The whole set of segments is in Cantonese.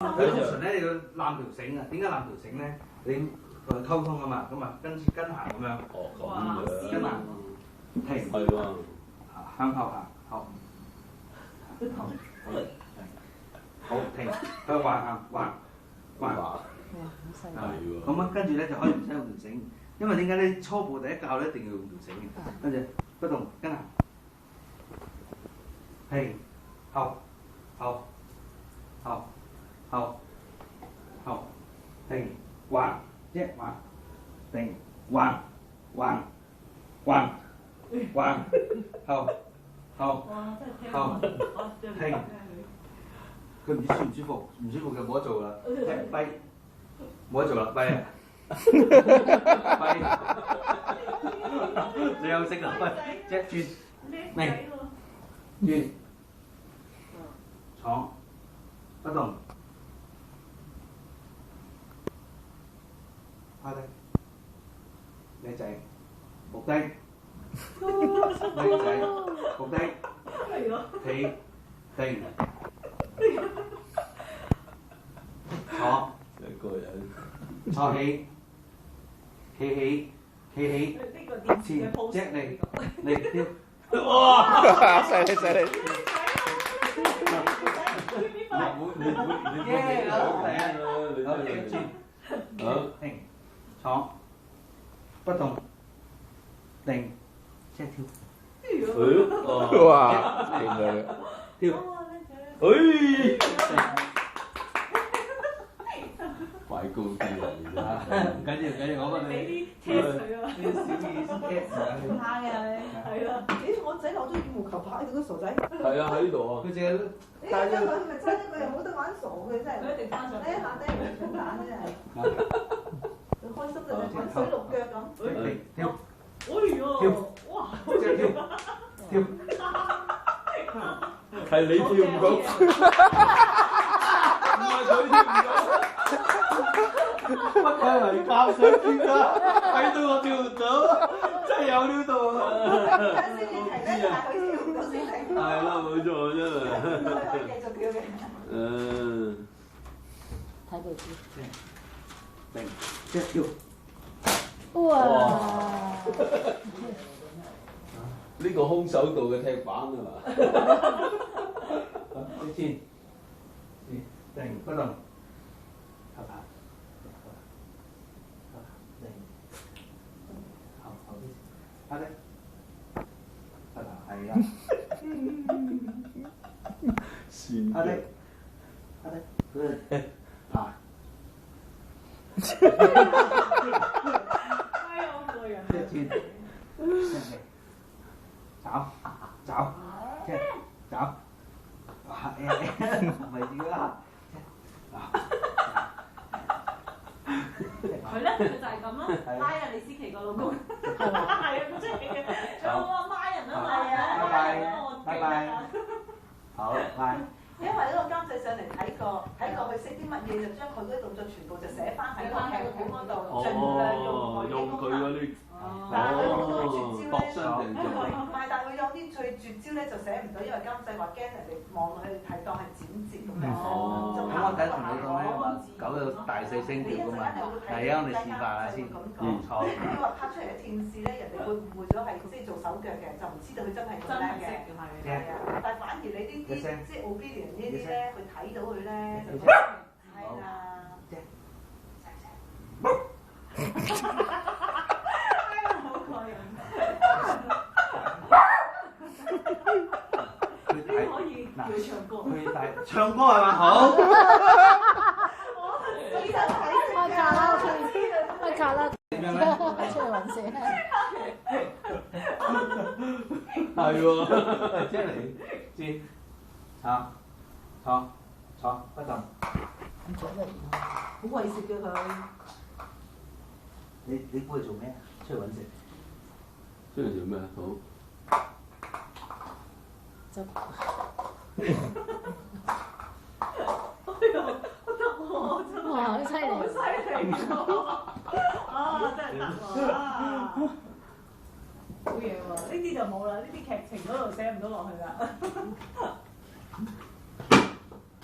通常咧你要攬條繩啊，點解攬條繩咧？你同佢溝通啊嘛，咁啊跟行咁樣。哦，咁樣。跟行，停。係喎。向後行，後。好停，向橫行，橫。係喎。咁啊，跟住咧就可以唔使用條繩，因為點解咧？初步第一教咧一定要用條繩嘅，跟住不動跟行，停，後，停，橫，即係橫，停，橫，後，停。佢唔知舒唔舒服？唔舒服就冇得做啦，跛，冇得做啦，跛啊！跛，你休息啦，跛，即係轉，明，轉，坐，不動，趴低，叻仔，伏低，叻仔，伏低，起，定。坐，一個人。坐起，企起，前隻嚟跳，哇！犀利！耶！好，停，坐，不動，定，即係跳。哇！掂咗你。跳。擺高啲啊！唔緊要，我覺得俾啲 test 佢啊，啲小意思 test 啊。唔怕嘅，係啦。咦，我仔攞咗羽毛球拍，你個傻仔。係啊，喺度啊。佢淨係你睇下佢咪真，佢又冇得玩傻嘅真係。佢一定翻上。你下低唔蠢蛋真係。佢開心就滾水淥腳咁。跳。跳。哇！即係跳。係你跳唔到，唔係佢跳唔到。乜鬼嚟教水跳啊？睇到我跳唔到，真係有料到啊！係啦，冇錯真係。繼續跳嘅。睇佢跳。定，即係跳。哇！呢個空手道嘅踢板啊嘛。先，定不動，後排，定，後啲，趴低，後排係啦，趴低，佢爬，即係轉，找，即係找。唔係點啊？佢咧，佢就係咁咯，拉啊李思琪個老公，係啊，佢真係嘅，佢話拉人啊嘛，拜拜，好，拜。因為呢個監製上嚟睇過佢識啲乜嘢，就將佢嗰啲動作全部就寫翻喺個劇本嗰度，盡量用佢嗰啲。但係佢好多絕招搏身定做。唔係，但係佢有啲最絕招咧就寫唔到，因為監製話驚人哋望落去睇當係剪接咁樣。咁我第一同你講咧話狗有大細聲調㗎嘛，係啊，我哋示範下先。錯。你話拍出嚟嘅天使咧，人哋會誤會咗係即係做手腳嘅，就唔知道佢真係咁叻嘅。係啊，但係反而你呢啲即係 obedient 呢啲咧，佢睇到佢咧就係啦。唱歌係嘛好？開卡拉，點樣咧？出去揾食。係喎，即係你知，坐，不動。唔做乜嘢？好為食嘅佢。你估佢做咩？出去揾食。出嚟做咩？好。就。哇！好犀利！好犀利喎！啊，真係得喎！好嘢喎！呢啲就冇啦，呢啲劇情嗰度寫唔到落去啦。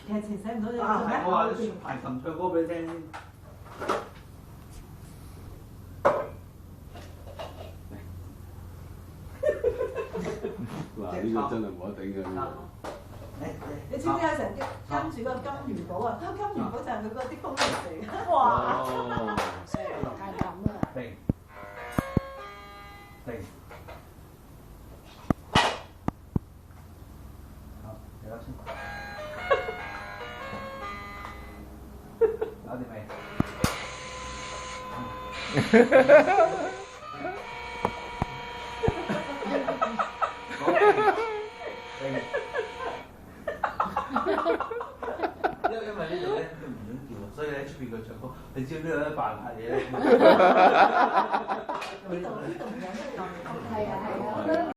劇情寫睇唔到你。啊，係我話你彈琴唱歌俾你聽。嗱，呢個真係冇得頂嘅。你知唔知有成跟住嗰個金元寶啊？嗰個金元寶就係佢嗰啲風力嚟嘅。哇！太感啦。停。好，嚟啦先。搞掂未？因為呢度咧都唔想叫，所以喺出邊佢唱歌，你知唔知有得扮下嘢咧？呢度唔有咩用？係啊係啊。